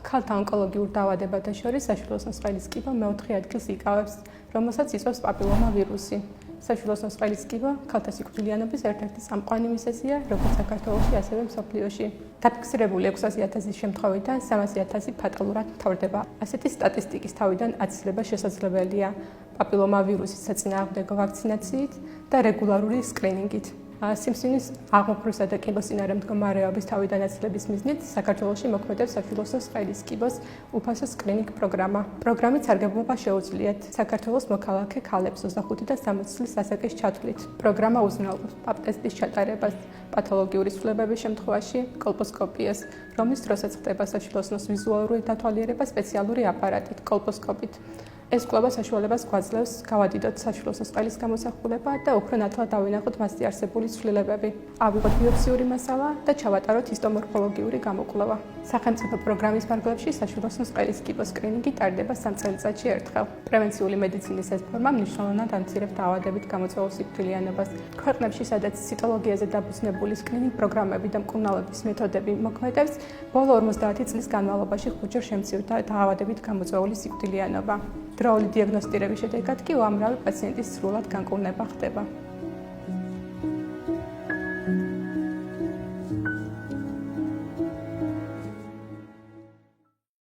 ქალთა ონკოლოგიურ დაავადებათა შორის საშვილოს ნოსყელის კიბო მეოთხე ადგილს იკავებს, რომელსაც იწვევს პაპილომა ვირუსი. საშვილოს ნოსყელის კიბო ქალთა სიკვდილიანობის ერთ-ერთი წამყვანი მიზეზია, როგორც საქართველოში, ასევე მსოფლიოში. დაფიქსირებული 600,000 შემთხვევიდან 300,000 ფატალურად მთავრდება. ასეთი სტატისტიკის თავიდან აცილება შესაძლებელია პაპილომა ვირუსის საწინააღმდეგო ვაქცინაციით და რეგულარული სკრინინგით. სიმსივნის აღმოფხვრისა და კიბოს წინარე მდგომარეობის თავიდან აცილების მიზნით საქართველოში მოქმედებს საშვილოს ნოსყელის კიბოს უფასო სკრინინგ პროგრამა. პროგრამით სარგებლობა შეუძლიათ საქართველოს მოქალაქე ქალებს 25-დან 60 წლის ასაკის ჩათვლით. პროგრამა უზრუნველყოფს პაპ ტესტის ჩატარებას, პათოლოგიური ცვლილებების შემთხვევაში კოლპოსკოპიას, რომლის დროსაც ხდება საშვილოს ნოს ვიზუალური დათვალიერება სპეციალური აპარატით, კოლპოსკოპით. ეს კვლევა საშუალებას გვაძლევს გავადიდოთ საშვილოს ნოსყელის გამოსახულება და უფრო ნათლად დავინახოთ მასზე არსებული ცვლილებები. ავიღოთ ბიოპსიური მასალა და ჩავატაროთ ჰისტომორფოლოგიური გამოკვლევა. სახელმწიფო პროგრამის ფარგლებში საშვილოს ნოსყელის კიბოს სკრინინგი ტარდება 3 წელიწადში ერთხელ. პრევენციული მედიცინის ეს ფორმა მნიშვნელოვნად ამცირებს დაავადებით გამოწვეულ სიკვდილიანობას. ქვეყნებში, სადაც ციტოლოგიაზე დაფუძნებული სკრინინგ პროგრამები და მკურნალობის მეთოდები მოქმედებს, ბოლო 50 წლის განმავლობაში 5-ჯერ შემცირდა დაავადებით გამოწვეული სიკვდილიანობა. დროული დიაგნოსტირების შედეგად კი უამრავი პაციენტის სრულად განკურნება ხდება.